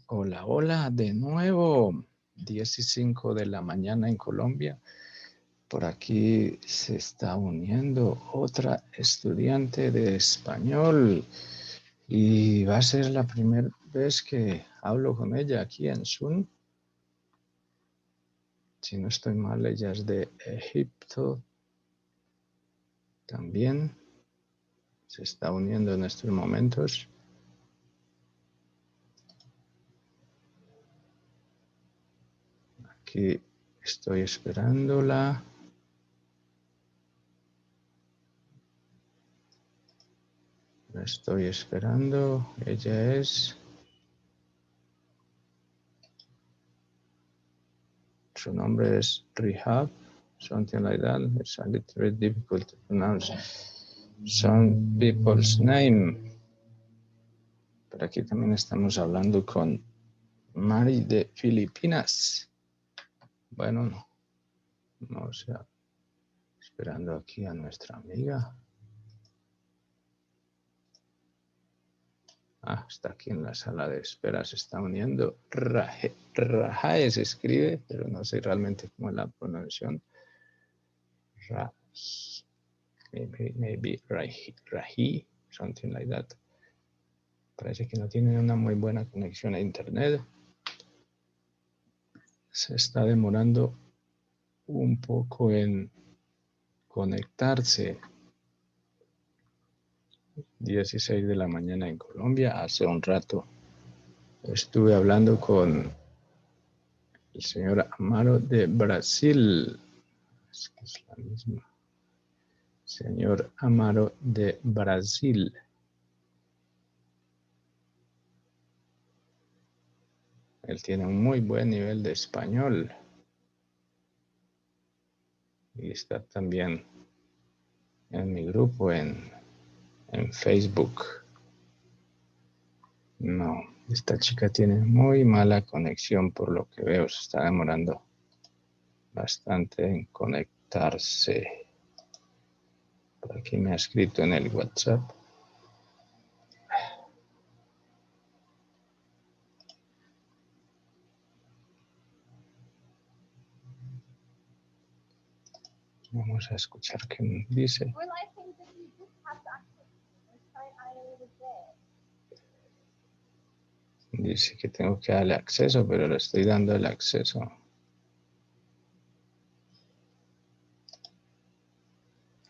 Hola, hola, de nuevo. 10:05 de la mañana en Colombia. Por aquí se está uniendo otra estudiante de español y va a ser la primera vez que hablo con ella aquí en Zoom. Si no estoy mal, ella es de Egipto. También se está uniendo en estos momentos. Aquí estoy esperándola. La estoy esperando. Ella es... Su nombre es Rihab, something like that. It's a little bit difficult to pronounce some people's name. Pero aquí también estamos hablando con Mari de Filipinas. Bueno, no, o sea, esperando aquí a nuestra amiga. Ah, está aquí en la sala de espera, se está uniendo. Rajae se escribe, pero no sé realmente cómo es la pronunciación. Maybe Rahi, something like that. Parece que no tienen una muy buena conexión a internet. Se está demorando un poco en conectarse. 16 de la mañana en Colombia. Hace un rato estuve hablando con el señor Amaro de Brasil. Es que es la misma. Señor Amaro de Brasil. Él tiene un muy buen nivel de español. Y está también en mi grupo en Facebook. No, esta chica tiene muy mala conexión por lo que veo. Se está demorando bastante en conectarse. Por aquí me ha escrito en el WhatsApp. Vamos a escuchar qué dice. Dice que tengo que darle acceso, pero le estoy dando el acceso.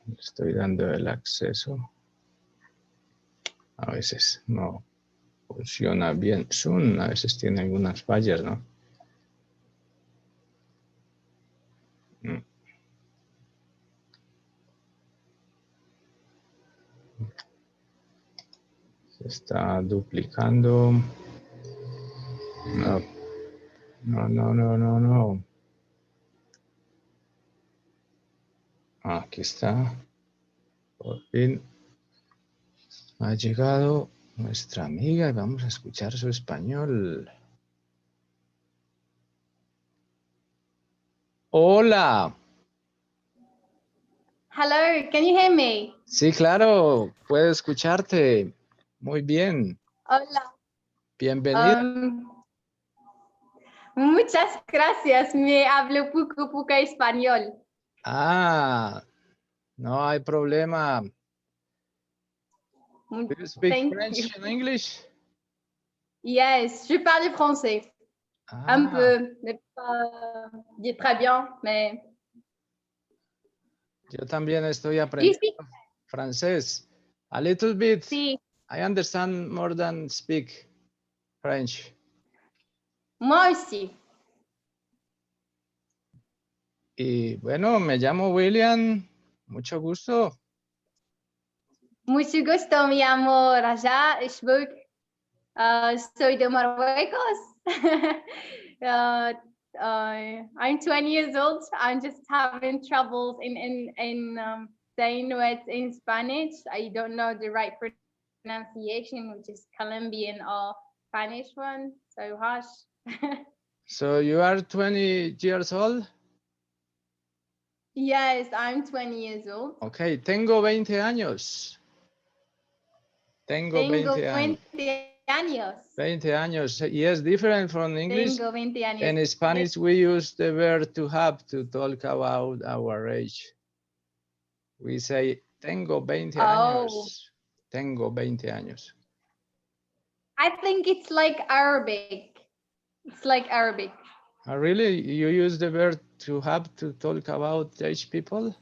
Le estoy dando el acceso. A veces no funciona bien Zoom, a veces tiene algunas fallas, ¿no? Se está duplicando. No. Aquí está. Por fin ha llegado nuestra amiga y vamos a escuchar su español. Hola. Hello, can you hear me? Sí, claro, puedo escucharte. Muy bien. Hola. Bienvenida. Muchas gracias. Me hablo poco español. Ah, no hay problema. Do you speak Thank French you. and English? Yes, je parle français. Un peu, mais pas très bien, mais... Yo también estoy aprendiendo francés. A little bit. Sí. I understand more than speak French. Moi aussi. Y bueno, me llamo William. Mucho gusto. Mucho gusto, mi amor. Allá, soy de Marruecos. I'm 20 years old. I'm just having troubles in saying words in Spanish. I don't know the right pronunciation, which is Colombian or Spanish one. So hush. So you are 20 years old? Yes, I'm 20 years old. Okay, tengo 20 años. Tengo 20 años. años. 20 años. Yes, different from English. Tengo 20 años. In Spanish, we use the verb to have to talk about our age. We say, tengo 20 años. Tengo 20 años. I think it's like Arabic. It's like Arabic. Really? You use the verb to have to talk about age people?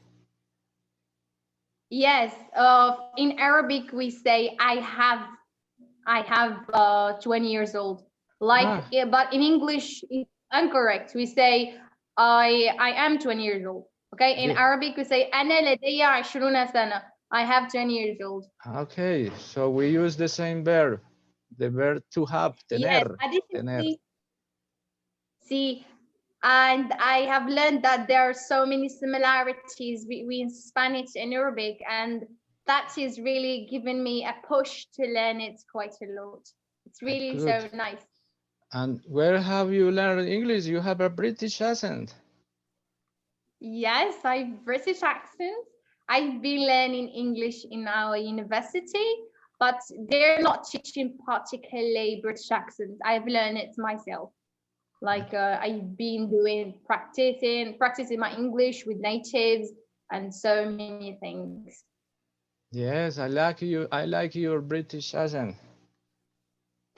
Yes. In Arabic, we say I have 20 years old. Like, yeah, but in English, it's incorrect. We say I am 20 years old. Okay. In Arabic, we say أنا لدي 20 سنة. I have 20 years old. Okay, so we use the same verb, the verb to have, tener. Yes, additionally, see, and I have learned that there are so many similarities between Spanish and Arabic, and that is really given me a push to learn it quite a lot. It's really so nice. And where have you learned English? You have a British accent. Yes, I have British accent. I've been learning English in our university, but they're not teaching particularly British accent. I've learned it myself. Like I've been doing practicing my English with natives and so many things. Yes, I like you. I like your British accent.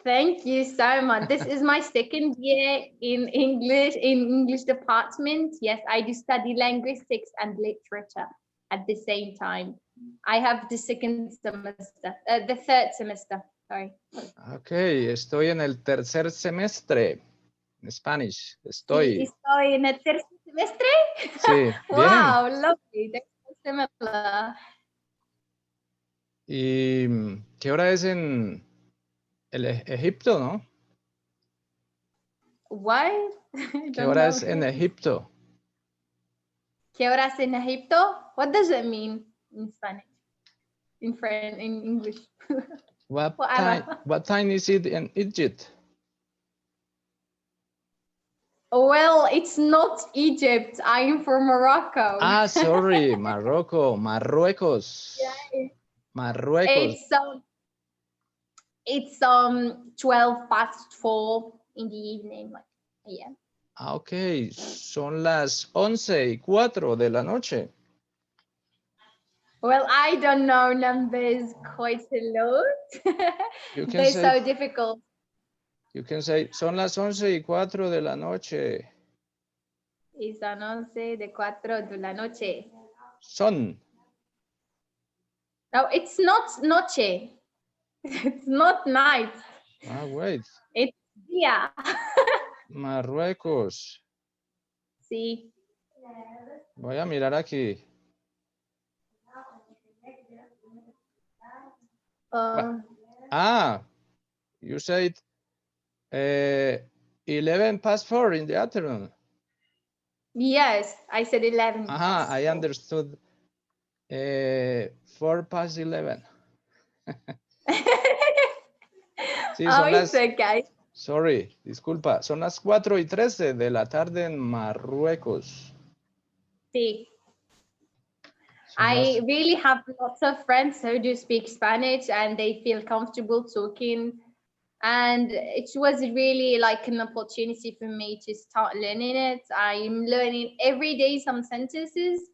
Thank you so much. This is my second year in English department. Yes, I do study linguistics and literature at the same time. I have the the third semester, sorry. Okay, estoy en el tercer semestre en Spanish. Sí, estoy en el tercer semestre. Sí, wow, lovely. That's similar. ¿Y qué hora es en Egipto, no? What? ¿Qué hora es en Egipto? ¿Qué hora es en Egipto? What does it mean in Spanish? In French, in English? What time is it in Egypt? Well, it's not Egypt. I'm from Morocco. Ah, sorry, Morocco, Marruecos. Yeah, Marruecos. It's 4:12 in the evening. Like, yeah. Ah, ok, son las 11:04 de la noche. Well, I don't know numbers quite a lot. They're so difficult. You can say, son las 11:04 de la noche. Y son 11:04 de la noche. Son. No, it's not noche. It's not night. Ah, wait. It's día. Marruecos. Sí. Voy a mirar aquí. You said 11:04 in the afternoon. Yes, I said 11. I understood. 11:04. Sí, son las... Okay. Sorry, disculpa. Son las 4:13 de la tarde en Marruecos. Sí. I really have lots of friends who do speak Spanish and they feel comfortable talking. And it was really like an opportunity for me to start learning it. I'm learning every day some sentences.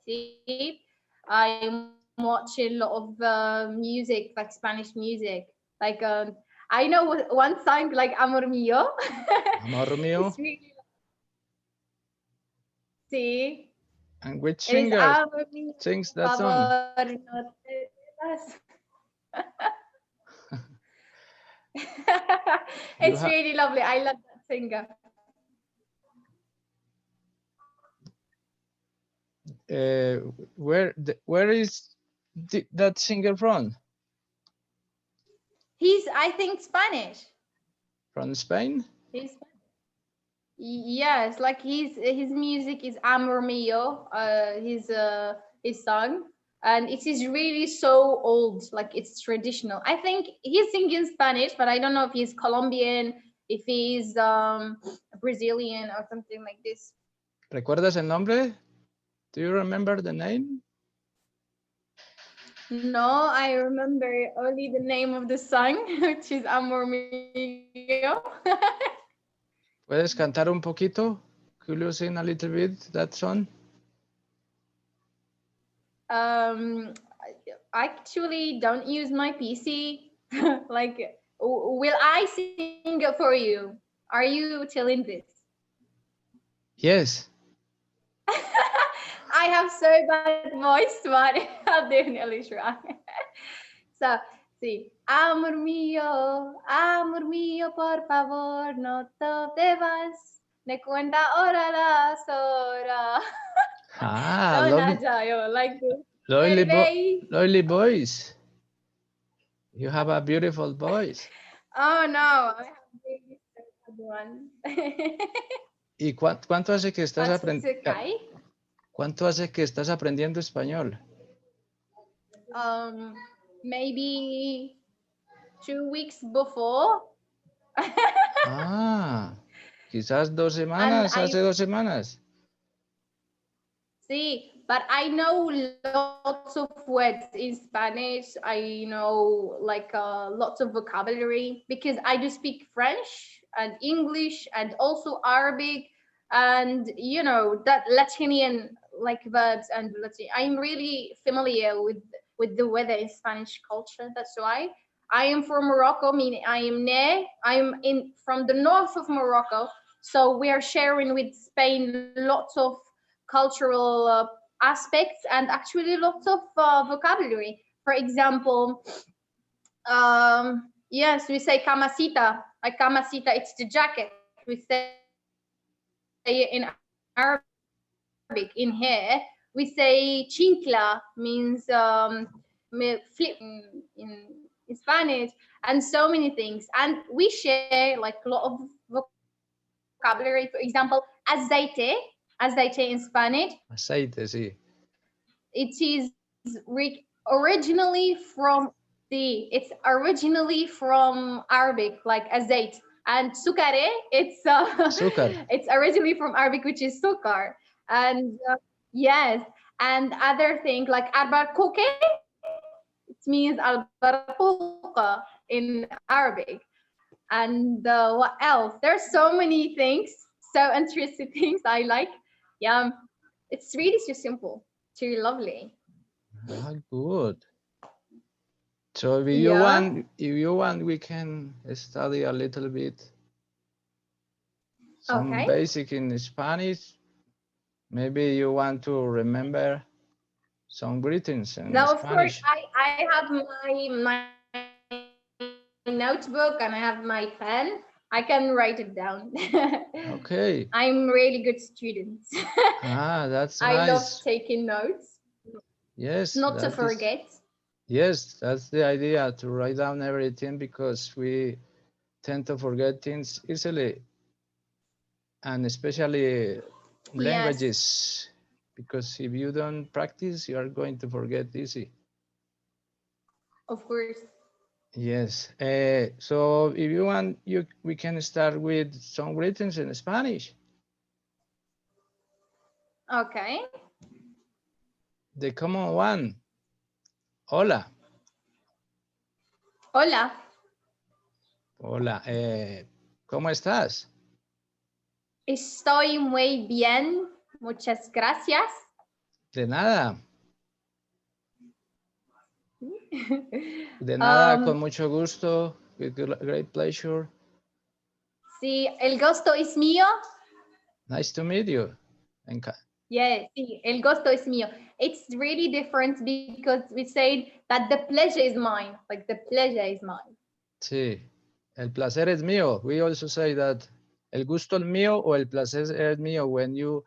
See, I'm watching a lot of music, like Spanish music. Like I know one song like Amor Mío. Amor Mío. Really... See. And which singer sings that song? It's really lovely. I love that singer. Where is that singer from? He's, I think, Spanish. From Spain? He's Spanish. Yes, like his music is Amor Mío, his song, and it is really so old, like it's traditional. I think he's singing Spanish, but I don't know if he's Colombian, if he's Brazilian or something like this. ¿Recuerdas el nombre? Do you remember the name? No, I remember only the name of the song, which is Amor Mío. ¿Puedes cantar un poquito? Could you sing a little bit that song? I actually don't use my PC. Like, will I sing it for you? Are you telling this? Yes. I have so bad voice, but I'll definitely try. So, sí. Amor mío, por favor, no te vas. Me cuenta ahora las horas. Ah, So, lovely, Naja, like this. lovely voice. You have a beautiful voice. Oh no, I have really sad one. ¿Y cuánto hace que estás What's Sukai? cuánto hace que estás aprendiendo español? Maybe 2 weeks before. Ah, quizás 2 And semanas, hace 2 semanas. See, but I know lots of words in Spanish. I know like lots of vocabulary because I do speak French and English and also Arabic and you know that Latinian like verbs and Latin. I'm really familiar with the weather in Spanish culture. That's why I am from Morocco. Meaning I'm in from the north of Morocco. So we are sharing with Spain lots of cultural aspects and actually lots of vocabulary. For example, yes, we say camasita. Like camasita, it's the jacket. We say it in Arabic. In here, we say chincla means flip in Spanish, and so many things. And we share like a lot of vocabulary. For example, aceite in Spanish. Aceite, sí. It is originally from it's originally from Arabic, like azait. And sukare, Azúcar. it's originally from Arabic, which is sukar. And yes, and other thing like albarkoke, it means albarkoka in Arabic. And what else? There's so many things, so interesting things I like. Yeah, it's really too simple, too lovely. Ah, good. So if you want, we can study a little bit. Some basic in Spanish. Maybe you want to remember some greetings in now, Spanish. of course, I have my notebook and I have my pen. I can write it down. Okay. I'm really good student. Ah, that's I nice. love taking notes. Yes. Not to forget. Yes, that's the idea, to write down everything, because we tend to forget things easily, and especially languages, because if you don't practice, you are going to forget easy. Of course. Yes. So if you want, we can start with some greetings in Spanish. Okay. The common one. Hola. Hola. Hola. ¿Cómo estás? Estoy muy bien. Muchas gracias. De nada. De nada, con mucho gusto. With great pleasure. Sí, el gusto es mío. Nice to meet you. Yeah, sí, el gusto es mío. It's really different because we say that the pleasure is mine. Like the pleasure is mine. Sí, el placer es mío. We also say that el gusto es mío o el placer es mío. When you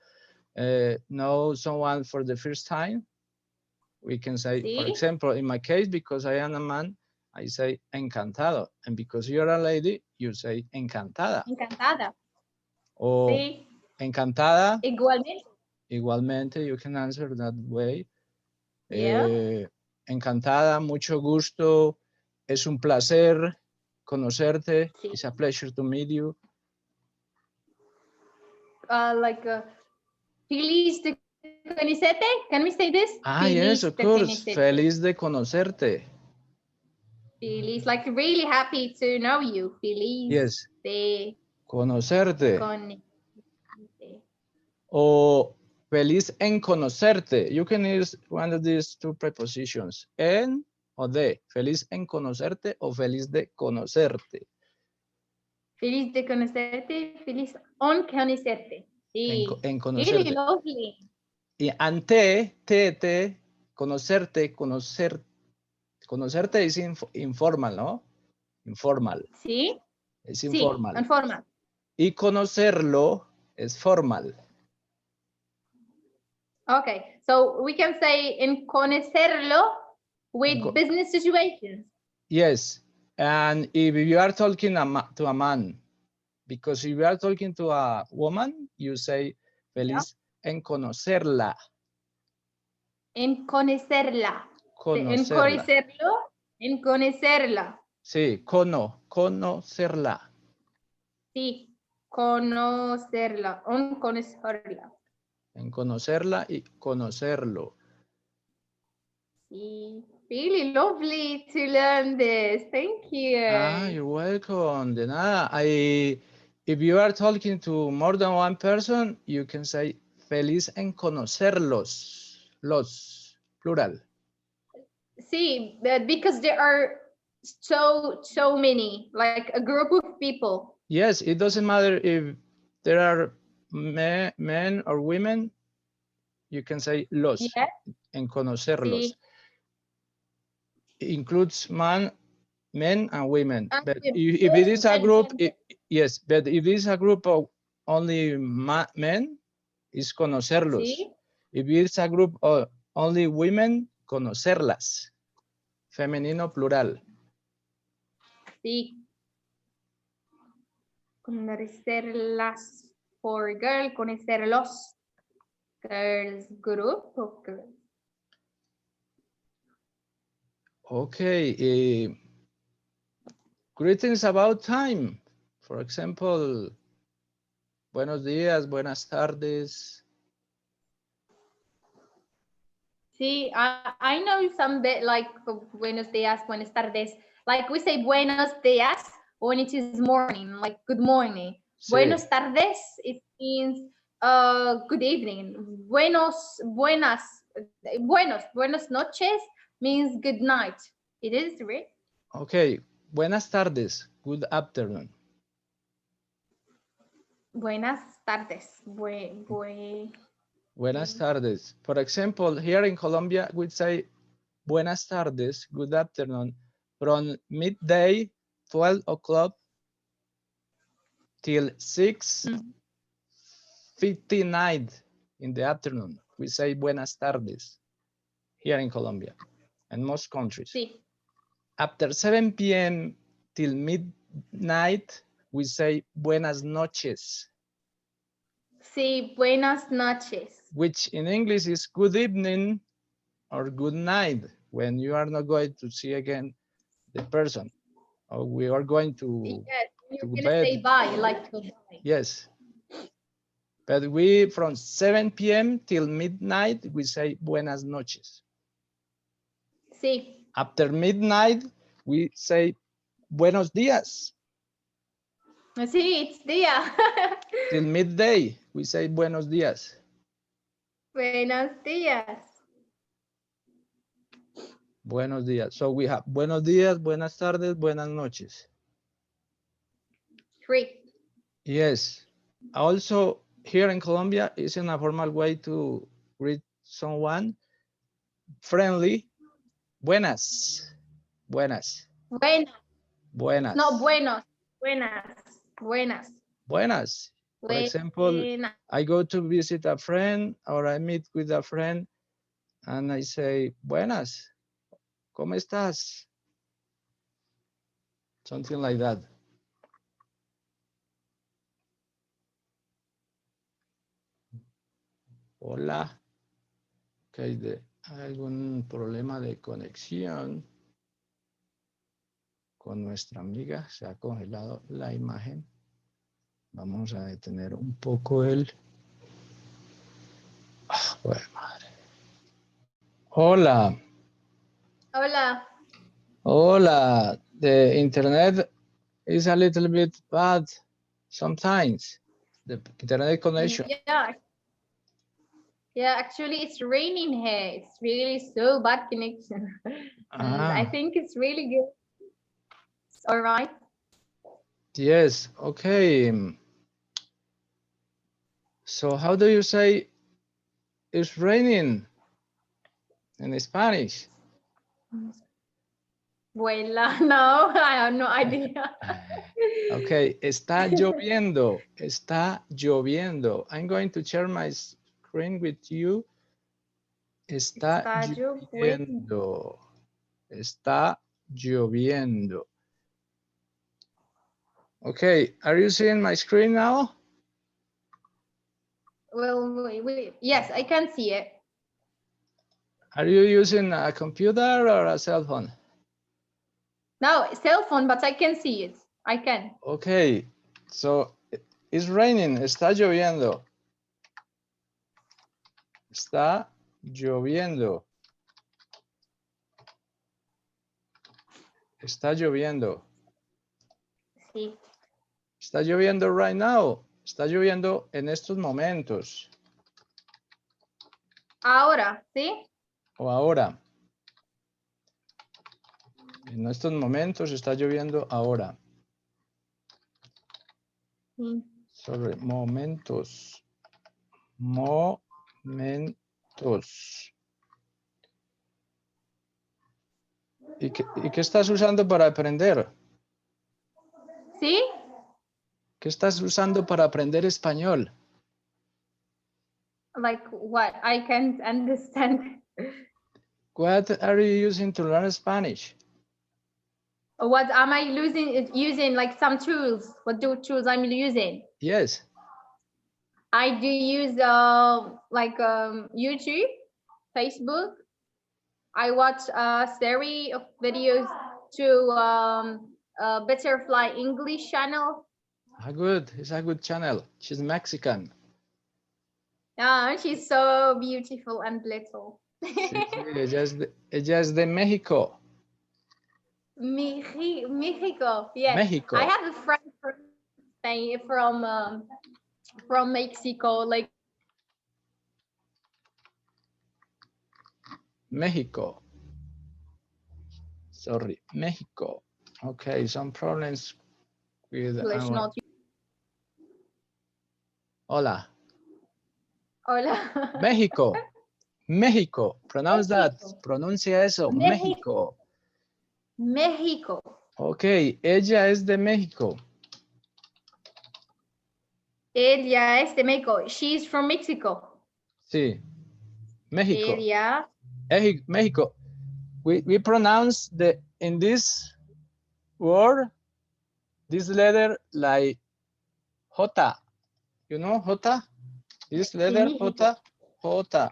know someone for the first time, we can say, for example, in my case, because I am a man, I say encantado. And because you're a lady, you say encantada. Encantada. O sí. Encantada. Igualmente. Igualmente, you can answer that way. Yeah. Encantada, mucho gusto. Es un placer conocerte. Sí. It's a pleasure to meet you. Feliz de conocerte. Can we say this? Ah, yes, of de course. conocerte. Feliz de conocerte. Feliz, like really happy to know you. Feliz Yes. de Conocerte. conocerte. O feliz en conocerte. You can use one of these two prepositions. En o de. Feliz en conocerte o feliz de conocerte. Feliz de conocerte. Feliz on conocerte. Sí. En Really conocerte. lovely. Y ante, te, conocerte, conocerte es informal, ¿no? Informal. Sí. Es Sí. informal. Informal. Y conocerlo es formal. Okay. So we can say en conocerlo with business situations. Yes. And if you are talking to a man, because if you are talking to a woman, you say feliz en conocerla. En conocerla. En Conocerla. conocerlo. En conocerla. Sí, conocerla. Sí. Conocerla. En conocerla. En conocerla y conocerlo. Sí. Really lovely to learn this. Thank you. Ah, you're welcome. De nada. If you are talking to more than one person, you can say feliz en conocerlos. Los, plural. Sí, because there are so many, like a group of people. Yes, it doesn't matter if there are men or women, you can say los, Yes. en conocerlos. Sí. It includes men and women. And But women. if it is a And group, gender. yes, but if it is a group of only men, is conocerlos. Sí. If it is a group of only women, conocerlas. Femenino plural. Sí. Conocerlas for girl, conocerlos girls group of girls. Okay. Greetings about time. For example, buenos días, buenas tardes. Sí, I know some bit like buenos días, buenas tardes. Like we say buenos días when it is morning, like good morning. Sí. Buenos tardes, it means good evening. Buenos noches means good night. It is, right? Okay, buenas tardes, good afternoon. Buenas tardes. Buenas tardes. For example, here in Colombia, we say buenas tardes, good afternoon, from midday, 12 o'clock, till 6:59 in the afternoon. We say buenas tardes here in Colombia and most countries. Sí. After 7 p.m. till midnight, we say buenas noches. Sí, buenas noches. Which in English is good evening or good night when you are not going to see again the person, or we are going to Yes, you're gonna bed. say bye, like goodbye. Yes. But we, from 7 p.m. till midnight, we say buenas noches. Sí. After midnight, we say buenos días. Sí, it's día. Till midday, we say buenos días. Buenos días. Buenos días. So we have buenos días, buenas tardes, buenas noches. 3. Yes. Also, here in Colombia, it's in a formal way to greet someone. Friendly. Buenas. Buenas. Buenas. Buenas. No, buenos. Buenas. Buenas. Buenas. For example, I go to visit a friend or I meet with a friend and I say, buenas. ¿Cómo estás? Something like that. Hola. Okay, ¿hay algún problema de conexión con nuestra amiga? Se ha congelado la imagen. Vamos a detener un poco el... Joder, madre. Hola. Hola. Hola. The internet is a little bit bad sometimes. The internet connection. Yeah. Yeah, actually it's raining here. It's really so bad connection. And I think it's really good. It's all right. Yes, okay. So how do you say it's raining in Spanish? Vuela, no, I have no idea. Okay, está lloviendo, está lloviendo. I'm going to share my screen with you. Está lloviendo. Está lloviendo. Okay, are you seeing my screen now? Well, yes, I can see it. Are you using a computer or a cell phone? No, cell phone, but I can see it. I can. Okay, so it's raining, está lloviendo. Está lloviendo. Está lloviendo. Sí. Está lloviendo right now. Está lloviendo en estos momentos. Ahora, ¿sí? O ahora. En estos momentos está lloviendo ahora. Sí. Sorry, momentos. Momentos. ¿Y qué estás usando para aprender? ¿Sí? ¿Qué estás usando para aprender español? Like what? I can't understand. What are you using to learn Spanish? What am I using like some tools? What tools I'm using? Yes. I do use YouTube, Facebook. I watch a series of videos to Butterfly English channel. Good. It's a good channel. She's Mexican. She's so beautiful and little. Sí, ella es de México. Mexico, yes. México. I have a friend from Mexico, like Mexico. Sorry, Mexico. Okay, some problems with English, our... not. Hola. Hola. México. México. Pronounce that. Pronuncia eso. México. México. Ok, ella es de México. Ella es de México. She's from Mexico. Sí. México. Ella. México. We pronounce in this word, this letter like J. You know J? This letter J. J.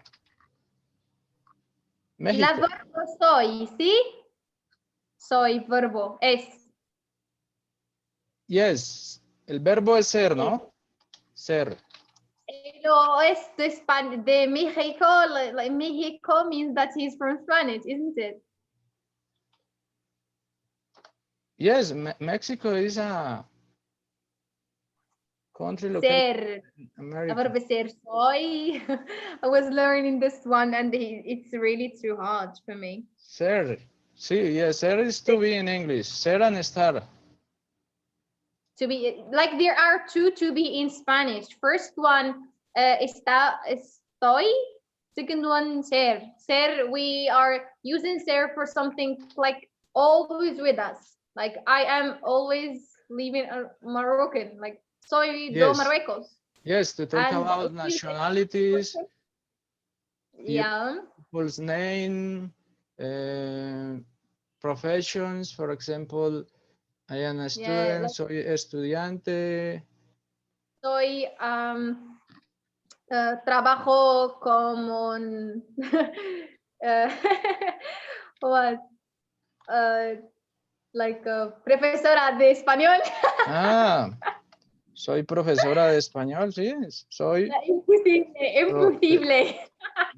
Y la México. verbo soy, ¿sí? Soy verbo, es. Yes. El verbo es ser, ¿no? Ser. Pero es de México, like México means that he's from Spanish, isn't it? Yes, Mexico is a country located in America. La verbo ser, soy. I was learning this one and it's really too hard for me. Ser. Sí, yes, ser is to be in English. Ser and estar. To be, like there are two to be in Spanish. First one, estoy. Second one, ser. Ser, we are using ser for something like always with us. Like I am always living Moroccan. Like soy de Marruecos. Yes, to talk about nationalities. Yeah. People's name, professions, for example, I am a student, like, soy estudiante. Soy, trabajo como, what? Like profesora de español. Soy profesora de español, sí, soy. Imposible.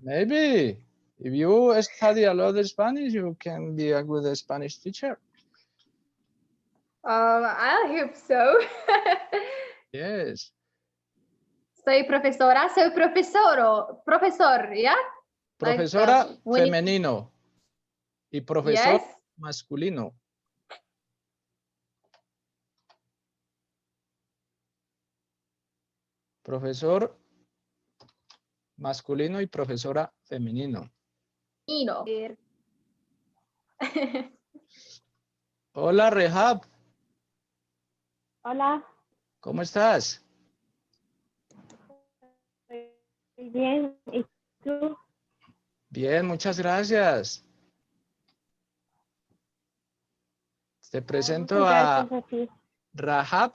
Maybe. If you study a lot of Spanish, you can be a good Spanish teacher. I hope so. Yes. Soy profesora, soy profesor, ¿ya? Profesora when femenino y profesor Yes. masculino. Profesor masculino y profesora femenino. Nino. Hola, Rehab. Hola, ¿Cómo estás? muy bien. ¿Y tú? Bien, muchas gracias. Te presento Muchas a gracias a ti. Rahab.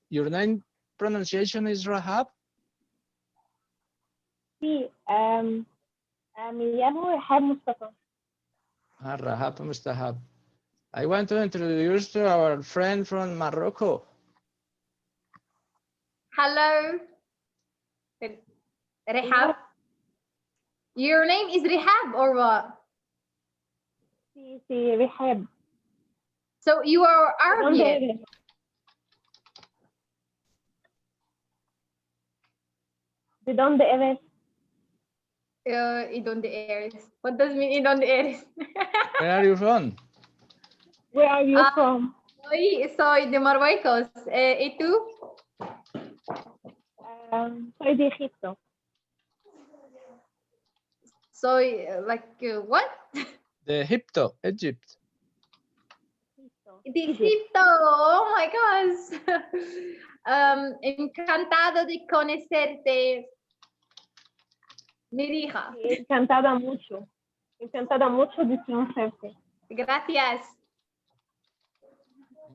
Your name pronunciation is Rahab? Sí, me llamo Rehab Mustafa. Rahab Mustahab. I want to introduce to our friend from Morocco. Hello. Rehab. Your name is Rehab or what? Sí, Rehab. So you are ¿De dónde Arabic. eres? ¿De dónde eres? ¿Y dónde eres? What does mean ¿y dónde eres? Where are you from? Where are you Ah. from? Soy de Marruecos. ¿Y tú? Soy de Egipto. Soy what? De Egipto, Egypt. De Egipto. Oh my gosh. Encantado de conocerte. Mirija. Encantada mucho de conocerte. Gracias.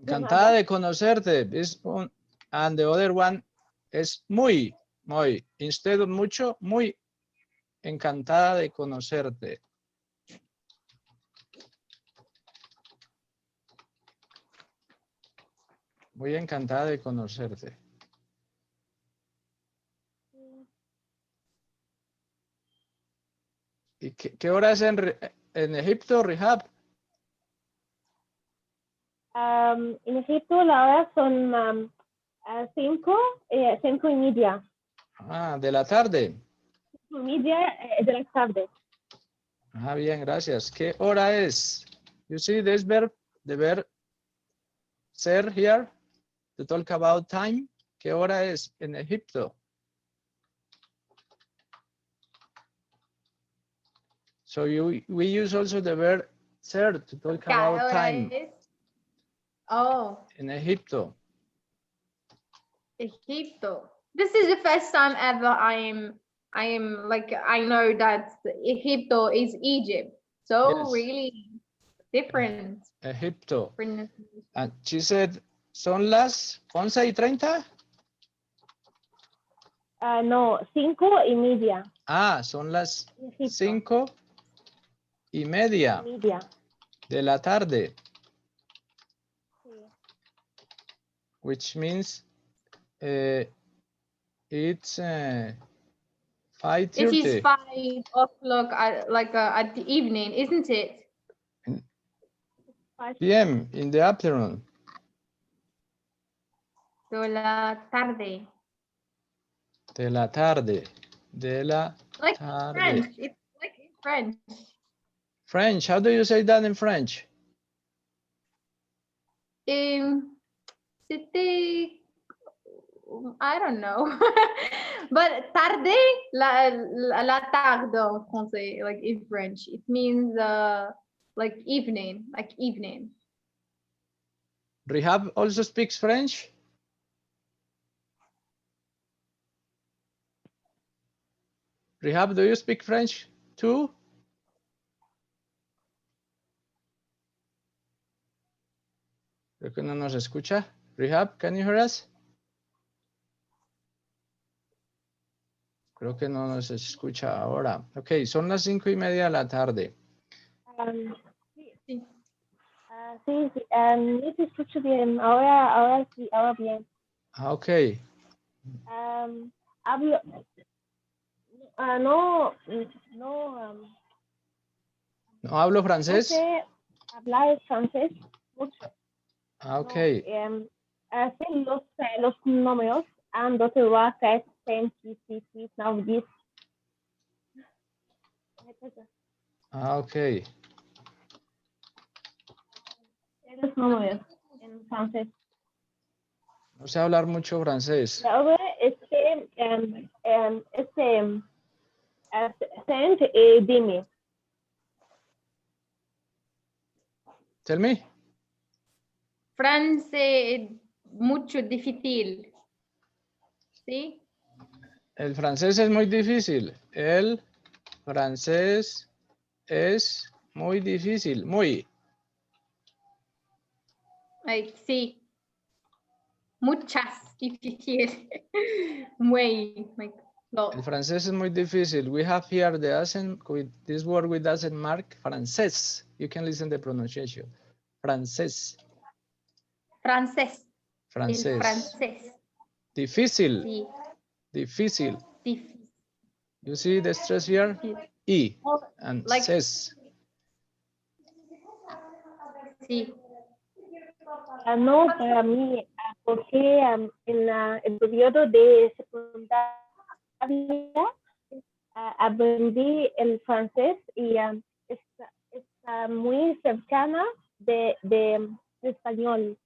Encantada de conocerte. This one, and the other one es muy. Instead of mucho, muy encantada de conocerte. Muy encantada de conocerte. ¿Y qué hora es en Egipto, Rehab? En Egipto la hora son 5:30. De la tarde. 5:30 de la tarde. Bien, gracias. ¿Qué hora es? You see this verb, the verb ser here, to talk about time. ¿Qué hora es en Egipto? So we use also the verb ser to talk about time Oh, in Egipto. Egipto. This is the first time ever I know that Egipto is Egypt. So Yes. really different. Egipto. And she said, son las 11:30? No, 5:30. Son las Egipto. 5:30 de la tarde. Sí. Which means it's 5:30. It is 5 o'clock at the evening, isn't it? PM in the afternoon. De la tarde. De la tarde. De la Like tarde. French. It's like in French. French. How do you say that in French? C'était, I don't know. But tarde, la tarde en français, like in French. It means like evening, Rehab also speaks French? Rehab, do you speak French too? Creo que no nos escucha. Rehab, can you hear us? Creo que no nos escucha ahora. Ok, son las 5:30 de la tarde. Sí, no te escucho bien. Ahora sí, ahora bien. Ok. Hablo, ¿No hablo no francés? sé hablar francés mucho. Ah, ok. Sí, los números 1, 2, 3, 4, 5, 6, 7, 8, 9, 10. Ah, ok. Los números en francés. No sé hablar mucho francés. La otra es que cent y demi. Tell me. Francés, mucho difícil. ¿Sí? El francés es muy difícil. El francés es muy difícil. Muy. Ay, sí. Muchas difícil. Muy, like, El lot. francés es muy difícil. We have here the accent with this word with accent mark. Francés. You can listen the pronunciation. Francés. Francés. El Francés. francés. Difícil. Sí. Difícil. Difícil. You see the stress here? E and Like, ses. sí. No, para mí, porque en el periodo de secundaria aprendí el francés y está muy cercana de español.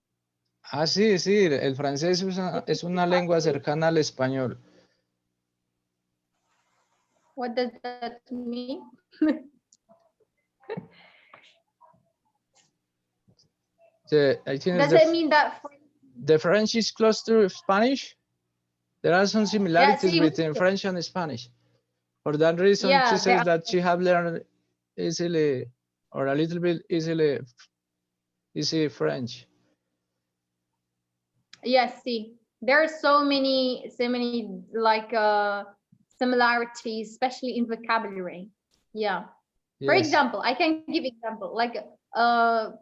Ah, sí, sí. El francés es una lengua cercana al español. What does that mean? I think Does it mean that? the French is close to Spanish. There are some similarities sí, between mucho. French and Spanish. For that reason, Yeah, she there says are- that she have learned easily or a little bit easy French. Yes, see, there are so many like similarities, especially in vocabulary. Yeah. For Yes. example, I can give example like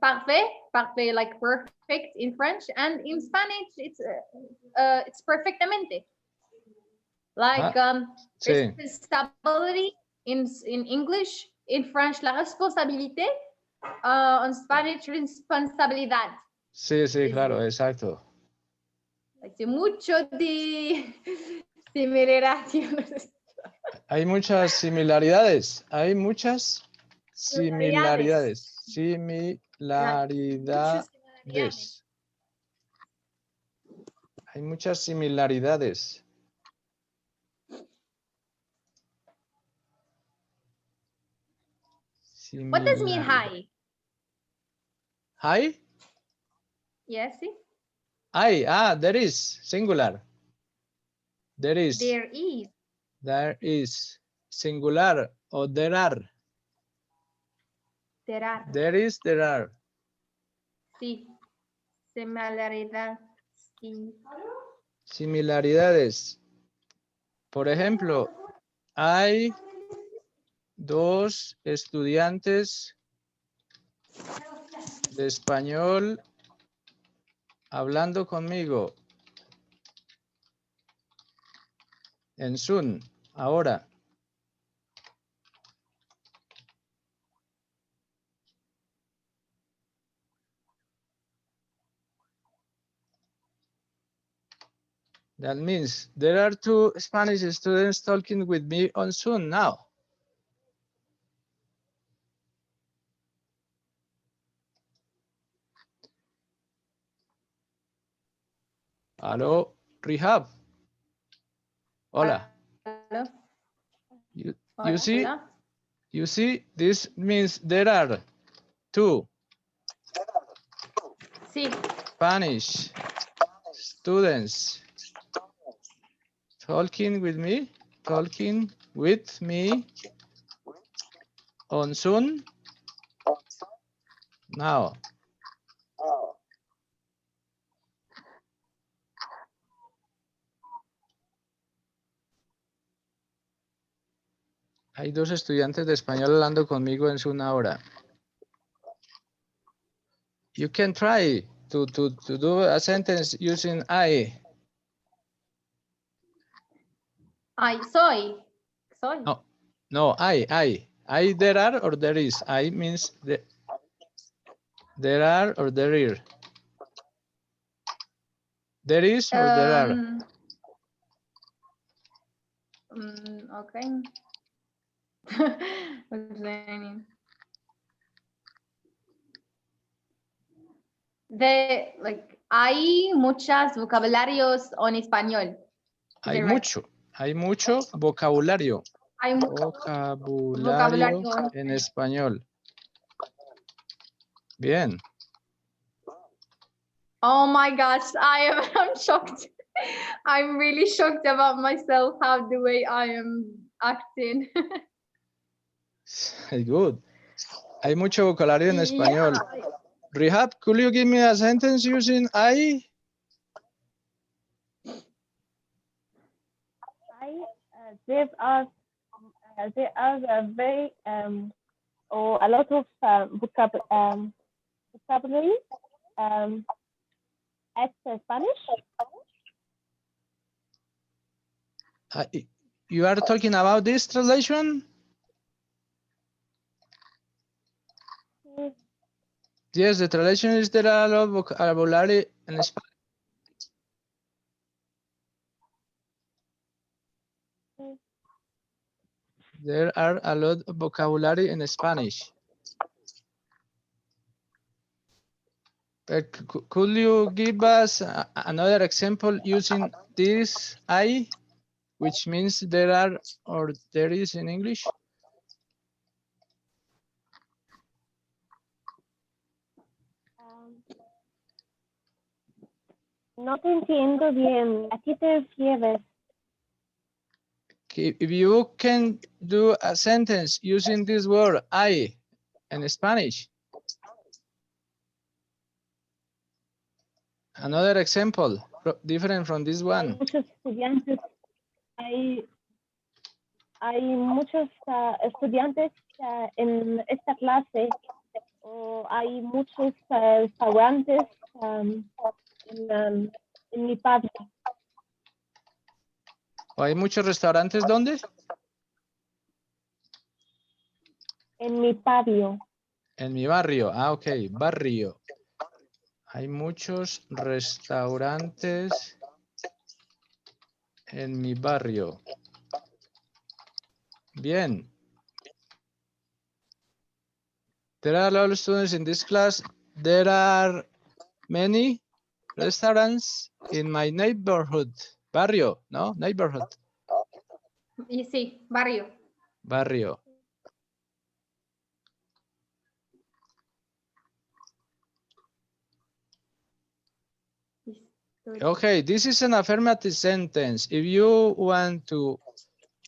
parfait, parfait like perfect in French, and in Spanish it's perfectamente. Like Sí, responsibility in English, in French la responsabilité, on Spanish responsabilidad. sí, sí, Is- claro, exacto. Like, mucho de similarities. Hay muchas similaridades. Hay muchas similaridades. Similaridades. Hay muchas similaridades. What does mean hi? Hi? Yes, see? Hi, there is, singular. There is. There is. There is. Singular o there are. There are. There is, there are. Sí. Similaridad. Sí. Similaridades. Por ejemplo, hay dos estudiantes de español hablando conmigo en Zoom ahora. That means there are two Spanish students talking with me on Zoom now. Hello, Rehab. Hola. Hello. You see, this means there are two Sí. Spanish students talking with me on Zoom now. Hay dos estudiantes de español hablando conmigo en Zoom ahora. You can try to do a sentence using I. I soy. soy. No, no, I. There are or there is. I means there are or there is. There is or there are. Okay. What's learning? Hay muchos vocabularios en español. Hay right? mucho vocabulario. Hay Vocabulario en español. Bien. Oh my gosh, I'm shocked. I'm really shocked about myself, how the way I am acting. Good. Hay mucho vocabulario en español. Rehab, could you give me a sentence using I? There are very or a lot of vocabulary at Spanish. You are talking about this translation? Yes, the translation is there are a lot of vocabulary in Spanish. There are a lot of vocabulary in Spanish. Could you give us another example using this I, which means there are or there is in English? No te entiendo bien. ¿A qué te refieres? If you can do a sentence using this word I in Spanish. Another example, different from this one. Hay muchos estudiantes. Hay muchos estudiantes en esta clase. O hay muchos restaurantes en mi patio. ¿O hay muchos restaurantes dónde? En mi patio. En mi barrio. Ah, ok, barrio. Hay muchos restaurantes en mi barrio. Bien. There are a lot of students in this class. There are many restaurants in my neighborhood. Barrio, no? Neighborhood. Y sí, barrio. Barrio. Okay, this is an affirmative sentence. If you want to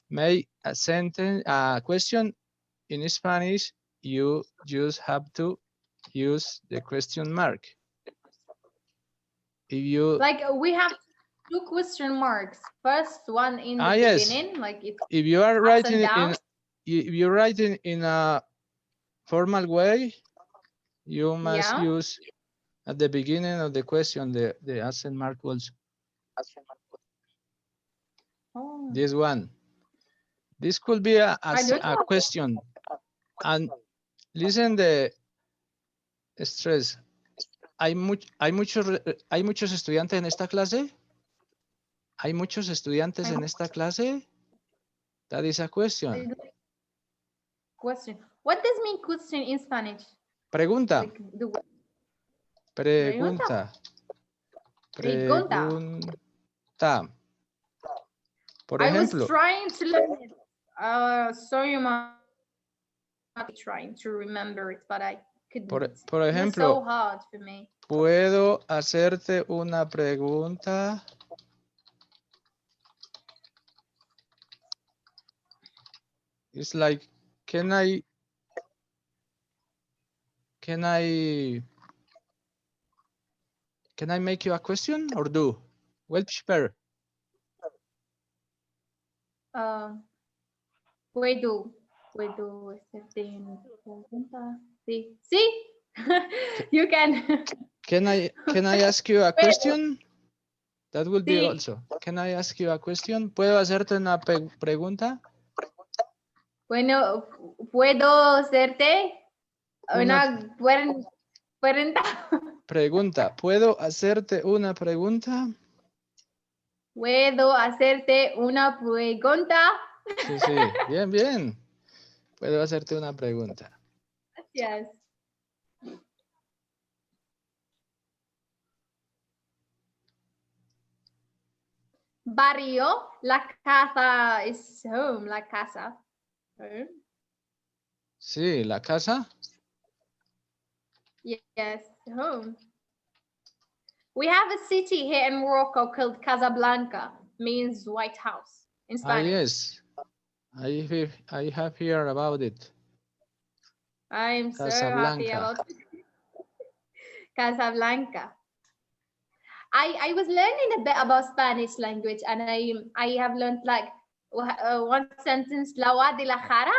make a sentence, a question in Spanish, you just have to use the question mark. If you Like we have 2 question marks. First one in the yes. beginning, like it's If you are writing down. if you're writing in a formal way, you must use at the beginning of the question the accent mark also. Oh. This one. This could be a question. And listen the stress. ¿Hay muchos estudiantes en esta clase? ¿Hay muchos estudiantes en esta clase? That is a question. Question. What does mean question in Spanish? Pregunta. Like Pregunta. Pregunta. Por ejemplo. I was trying to learn it. Sorry, I'm trying to remember it, but I couldn't. Por ejemplo. It was so hard for me. ¿Puedo hacerte una pregunta? It's like, can I make you a question or do? Which pair? Puedo hacerte una pregunta. Sí. Sí. You can. Can I ask you a question? That would be Sí. also. Can I ask you a question? ¿Puedo hacerte una pregunta? Bueno, ¿puedo hacerte una pregunta? Pregunta. ¿Puedo hacerte una pregunta? ¿Puedo hacerte una pregunta? Sí, sí. Bien, bien. Puedo hacerte una pregunta. Gracias. Barrio, la casa is home, la casa. Sí, la casa. Yes, home. We have a city here in Morocco called Casablanca, means White House in Ah, Spanish. yes. I have heard about it. I'm so happy Casablanca. about Casablanca. I was learning a bit about Spanish language, and I have learned like one sentence, La Wadi la Khara.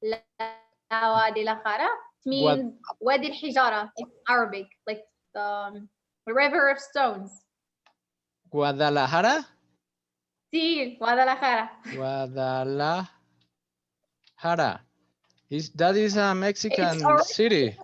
La Wadi la Khara means Wadi al Hijara in Arabic, like the river of stones. Guadalajara. Sí, Guadalajara. Guadalajara. That is a Mexican It's city.